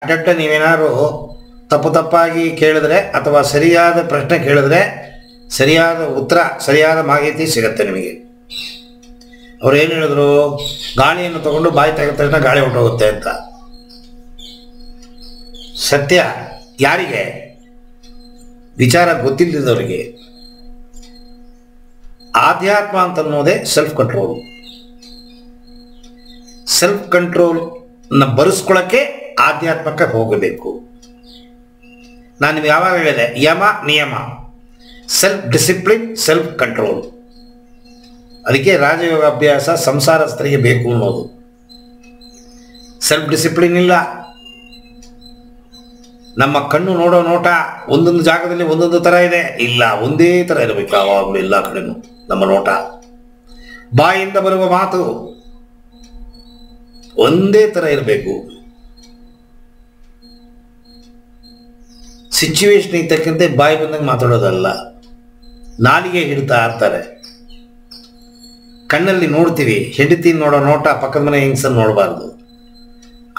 ಅಡ್ಡಡ್ಡ ನೀವೇನಾದ್ರು ತಪ್ಪಾಗಿ ಕೇಳಿದ್ರೆ ಅಥವಾ ಸರಿಯಾದ ಪ್ರಶ್ನೆ ಕೇಳಿದ್ರೆ ಸರಿಯಾದ ಉತ್ತರ ಸರಿಯಾದ ಮಾಹಿತಿ ಸಿಗುತ್ತೆ ನಿಮಗೆ. ಅವ್ರು ಏನು ಹೇಳಿದ್ರು, ಗಾಳಿಯನ್ನು ತಗೊಂಡು ಬಾಯಿ ತೆಗೆದ ತಕ್ಷಣ ಗಾಳಿ ಹೊರಟೋಗುತ್ತೆ ಅಂತ. ಸತ್ಯ ಯಾರಿಗೆ? ವಿಚಾರ ಗೊತ್ತಿಲ್ಲದವರಿಗೆ. ಆಧ್ಯಾತ್ಮ ಅಂತನ್ನೋದೇ ಸೆಲ್ಫ್ ಕಂಟ್ರೋಲ್. ಸೆಲ್ಫ್ ಕಂಟ್ರೋಲ್ನ ಬರೆಸ್ಕೊಳ್ಳೋಕ್ಕೆ ಆಧ್ಯಾತ್ಮಕ್ಕೆ ಹೋಗಬೇಕು. ನಾನು ನಿಮ್ಗೆ ಯಾವಾಗ ಹೇಳಿದೆ, ಯಮ ನಿಯಮ, ಸೆಲ್ಫ್ ಡಿಸಿಪ್ಲಿನ್, ಸೆಲ್ಫ್ ಕಂಟ್ರೋಲ್. ಅದಕ್ಕೆ ರಾಜಯೋಗ ಅಭ್ಯಾಸ ಸಂಸಾರಸ್ಥರಿಗೆ ಬೇಕು ಅನ್ನೋದು. ಸೆಲ್ಫ್ ಡಿಸಿಪ್ಲಿನ್ ಇಲ್ಲ. ನಮ್ಮ ಕಣ್ಣು ನೋಡೋ ನೋಟ ಒಂದೊಂದು ಜಾಗದಲ್ಲಿ ಒಂದೊಂದು ಥರ ಇದೆ. ಇಲ್ಲ, ಒಂದೇ ಥರ ಇರಬೇಕು ಯಾವಾಗಲೂ ಎಲ್ಲ ಕಡೆನೂ ನಮ್ಮ ನೋಟ. ಬಾಯಿಂದ ಬರುವ ಮಾತು ಒಂದೇ ಥರ ಇರಬೇಕು. ಸಿಚುವೇಶನ್ ಇದ್ದಕ್ಕಿಂತ ಬಾಯಿ ಬಂದಂಗೆ ಮಾತಾಡೋದಲ್ಲ. ನಾಲಿಗೆ ಹಿಡ್ತಾ ಇರ್ತಾರೆ. ಕಣ್ಣಲ್ಲಿ ನೋಡ್ತೀವಿ, ಹೆಂಡತಿ ನೋಡೋ ನೋಟ ಪಕ್ಕದ ಮನೆ ಹೆಂಗಸನ್ನು ನೋಡಬಾರ್ದು.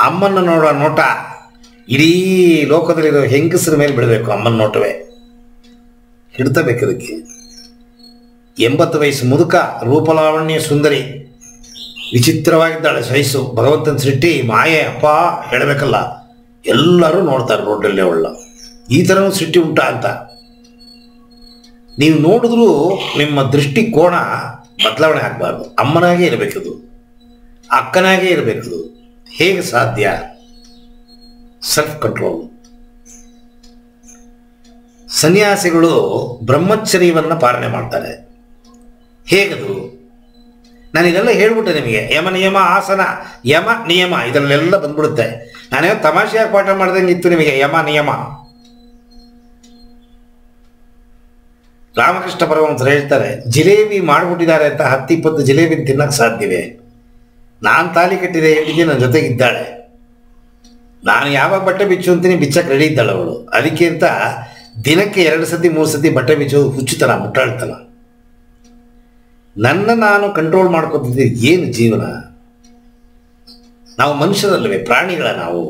ಅಮ್ಮನ ನೋಡೋ ನೋಟ ಇಡೀ ಲೋಕದಲ್ಲಿರೋ ಹೆಂಗಸರ ಮೇಲೆ ಬಿಡಬೇಕು. ಅಮ್ಮನ ನೋಟವೇ ಹಿಡ್ತಬೇಕು. ಅದಕ್ಕೆ 80 ವಯಸ್ಸು ಮುದುಕ, ರೂಪಲಾವಣ್ಯ ಸುಂದರಿ, ವಿಚಿತ್ರವಾಗಿದ್ದಾಳೆ ವಯಸ್ಸು, ಭಗವಂತನ ಸೃಷ್ಟಿ, ಮಾಯೆ, ಅಪ್ಪ ಹೇಳಬೇಕಲ್ಲ. ಎಲ್ಲರೂ ನೋಡ್ತಾರೆ ರೋಡಲ್ಲಿ ಅವಳ. ಈ ಥರನೂ ಸೃಷ್ಟಿ ಉಂಟಾ ಅಂತ ನೀವು ನೋಡಿದ್ರೂ ನಿಮ್ಮ ದೃಷ್ಟಿ ಕೋಣ ಬದಲಾವಣೆ ಆಗಬಾರ್ದು. ಅಮ್ಮನಾಗೇ ಇರಬೇಕದು, ಅಕ್ಕನಾಗೇ ಇರಬೇಕದು. ಹೇಗೆ ಸಾಧ್ಯ? Self control. ಸನ್ಯಾಸಿಗಳು ಬ್ರಹ್ಮಚರ್ಯವನ್ನು ಪಾಲನೆ ಮಾಡ್ತಾರೆ. ಹೇಗದು? ನಾನು ಇದೆಲ್ಲ ಹೇಳ್ಬಿಟ್ಟೆ ನಿಮಗೆ. ಯಮ ನಿಯಮ ಆಸನ, ಯಮ ನಿಯಮ ಇದರಲ್ಲೆಲ್ಲ ಬಂದ್ಬಿಡುತ್ತೆ. ನಾನೇ ತಮಾಷೆಯಾಗಿ ಪಾಠ ಮಾಡ್ದಂಗೆ ಇತ್ತು ನಿಮಗೆ. ಯಮ ನಿಯಮ. ರಾಮಕೃಷ್ಣ ಪರಮಹಂಸರು ಹೇಳ್ತಾರೆ, ಜಿಲೇಬಿ ಮಾಡಿಬಿಟ್ಟಿದ್ದಾರೆ ಅಂತ 10-20 ಜಿಲೇಬಿ ತಿನ್ನಕ್ಕೆ ಸಾಧ್ಯವೇ? ನಾನು ತಾಲಿ ಕಟ್ಟಿದೆ, ಹೇಳಿದ್ದೆ, ನನ್ನ ಜೊತೆಗಿದ್ದಾಳೆ. ನಾನು ಯಾವಾಗ ಬಟ್ಟೆ ಬಿಚ್ಚು ಅಂತೀನಿ ಬಿಚ್ಚಕ್ಕೆ ರೆಡಿ ಇದ್ದಾಳೆ ಅವಳು. ಅದಕ್ಕೆ ಅಂತ ದಿನಕ್ಕೆ 2 ಸತಿ 3 ಸತಿ ಬಟ್ಟೆ ಬಿಚ್ಚೋದು ಹುಚ್ಚುತನ, ಮುಟ್ಟಾಳ್ತನ. ನಾನು ಕಂಟ್ರೋಲ್ ಮಾಡ್ಕೊತಿದ್ದೆ. ಏನು ಜೀವನ? ನಾವು ಮನುಷ್ಯರಲ್ಲವೇ? ಪ್ರಾಣಿಗಳ ನಾವು?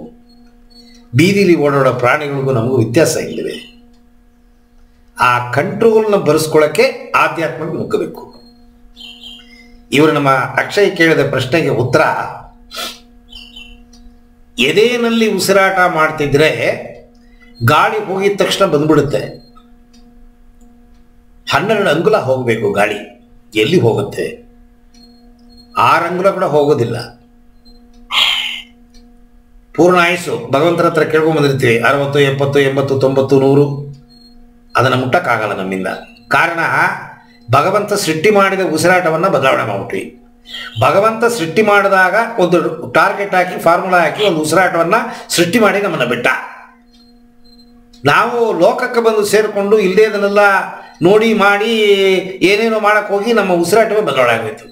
ಬೀದಿಲಿ ಓಡಾಡೋ ಪ್ರಾಣಿಗಳಿಗೂ ನಮಗೂ ವ್ಯತ್ಯಾಸ ಇಲ್ಲವೇ? ಆ ಕಂಟ್ರೋಲ್ನ ಬರೆಸ್ಕೊಳ್ಳೋಕ್ಕೆ ಆಧ್ಯಾತ್ಮಕ್ಕೆ ನುಗ್ಗಬೇಕು. ಇವರು ನಮ್ಮ ಅಕ್ಷಯ್ ಕೇಳಿದ ಪ್ರಶ್ನೆಗೆ ಉತ್ತರ, ಎದೆಯಲ್ಲಿ ಉಸಿರಾಟ ಮಾಡ್ತಿದ್ರೆ ಗಾಳಿ ಹೋಗಿದ ತಕ್ಷಣ ಬಂದ್ಬಿಡುತ್ತೆ. 12 ಅಂಗುಲ ಹೋಗಬೇಕು ಗಾಳಿ. ಎಲ್ಲಿ ಹೋಗುತ್ತೆ? 6 ಅಂಗುಲ ಕೂಡ ಹೋಗೋದಿಲ್ಲ. ಪೂರ್ಣ ಆಯುಸ್ಸು ಭಗವಂತನ ಹತ್ರ ಕೇಳ್ಕೊಂಡ್ ಬಂದಿರ್ತೀವಿ, 60, 70, 80, 90, 100. ಅದನ್ನು ಮುಟ್ಟಕ್ಕಾಗಲ್ಲ ನಮ್ಮಿಂದ. ಕಾರಣ, ಭಗವಂತ ಸೃಷ್ಟಿ ಮಾಡಿದ ಉಸಿರಾಟವನ್ನು ಬದಲಾವಣೆ ಮಾಡ್ಬಿಟ್ವಿ. ಭಗವಂತ ಸೃಷ್ಟಿ ಮಾಡಿದಾಗ ಒಂದು ಟಾರ್ಗೆಟ್ ಹಾಕಿ, ಫಾರ್ಮುಲಾ ಹಾಕಿ ಒಂದು ಉಸಿರಾಟವನ್ನು ಸೃಷ್ಟಿ ಮಾಡಿ ನಮ್ಮನ್ನು ಬಿಟ್ಟ. ನಾವು ಲೋಕಕ್ಕೆ ಬಂದು ಸೇರಿಕೊಂಡು ಇಲ್ಲದೇ ಅದನ್ನೆಲ್ಲ ನೋಡಿ ಮಾಡಿ ಏನೇನೋ ಮಾಡಕ್ಕೆ ಹೋಗಿ ನಮ್ಮ ಉಸಿರಾಟವೇ ಬದಲಾವಣೆ ಆಗೋಯ್ತು.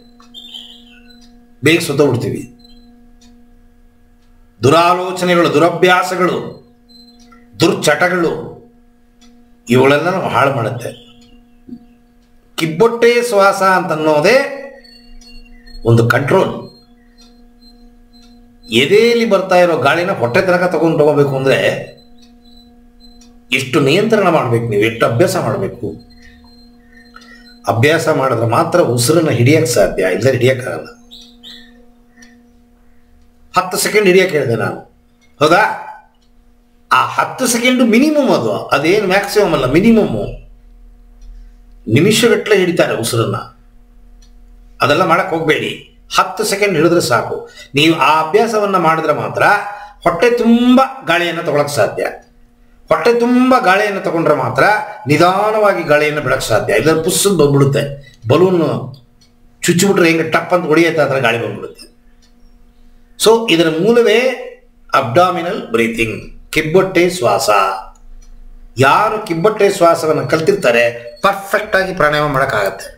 ಬೇಗ ಸುತ್ತಬಿಡ್ತೀವಿ. ದುರಾಲೋಚನೆಗಳು, ದುರಭ್ಯಾಸಗಳು, ದುರ್ಚಟಗಳು ಇವುಗಳೆಲ್ಲ ನಾವು ಹಾಳು ಮಾಡುತ್ತೆ. ಕಿಬ್ಬೊಟ್ಟೆ ಶ್ವಾಸ ಅಂತನ್ನೋದೇ ಒಂದು ಕಂಟ್ರೋಲ್. ಎದೆಯಲ್ಲಿ ಬರ್ತಾ ಇರೋ ಗಾಳಿನ ಹೊಟ್ಟೆ ತನಕ ತಗೋಬೇಕು ಅಂದರೆ ಎಷ್ಟು ನಿಯಂತ್ರಣ ಮಾಡಬೇಕು ನೀವು, ಎಷ್ಟು ಅಭ್ಯಾಸ ಮಾಡಬೇಕು. ಅಭ್ಯಾಸ ಮಾಡಿದ್ರೆ ಮಾತ್ರ ಉಸಿರನ್ನು ಹಿಡಿಯಕ್ಕೆ ಸಾಧ್ಯ, ಇಲ್ಲ ಹಿಡಿಯೋಕ್ಕಾಗಲ್ಲ. 10 ಸೆಕೆಂಡ್ ಹಿಡಿಯಕ್ಕೆ ಹೇಳಿದೆ ನಾನು, ಹೌದಾ? ಆ 10 ಸೆಕೆಂಡು ಮಿನಿಮಮ್. ಅದೇನು ಮ್ಯಾಕ್ಸಿಮಮ್ ಅಲ್ಲ, ಮಿನಿಮಮ್ಮು. ನಿಮಿಷಗಟ್ಟಲೆ ಹಿಡಿತಾರೆ ಉಸಿರನ್ನ. ಅದೆಲ್ಲ ಮಾಡಕ್ಕೆ ಹೋಗಬೇಡಿ. 10 ಸೆಕೆಂಡ್ ಹಿಡಿದ್ರೆ ಸಾಕು. ನೀವು ಆ ಅಭ್ಯಾಸವನ್ನು ಮಾಡಿದ್ರೆ ಮಾತ್ರ ಹೊಟ್ಟೆ ತುಂಬ ಗಾಳಿಯನ್ನು ತಗೊಳಕ್ಕೆ ಸಾಧ್ಯ. ಹೊಟ್ಟೆ ತುಂಬ ಗಾಳಿಯನ್ನು ತಗೊಂಡ್ರೆ ಮಾತ್ರ ನಿಧಾನವಾಗಿ ಗಾಳಿಯನ್ನು ಬಿಡಕ್ಕೆ ಸಾಧ್ಯ. ಇಲ್ಲ ಪುಸ್ಸು ಬಂದ್ಬಿಡುತ್ತೆ. ಬಲೂನ್ ಚುಚ್ಚಿಬಿಟ್ರೆ ಹೆಂಗೆ ಟಪ್ ಅಂತ ಹೊಡಿಯುತ್ತೆ, ಅದರ ಗಾಳಿ ಬಂದ್ಬಿಡುತ್ತೆ. ಸೊ ಇದರ ಮೂಲವೇ ಅಬ್ಡಾಮಿನಲ್ ಬ್ರೀತಿಂಗ್, ಕಿಬ್ಬೊಟ್ಟೆ ಶ್ವಾಸ. ಯಾರು ಕಿಬ್ಬೊಟ್ಟೆ ಶ್ವಾಸವನ್ನು ಕಲ್ತಿರ್ತಾರೆ ಪರ್ಫೆಕ್ಟಾಗಿ ಪ್ರಾಣಾಯಾಮ ಮಾಡೋಕ್ಕಾಗತ್ತೆ.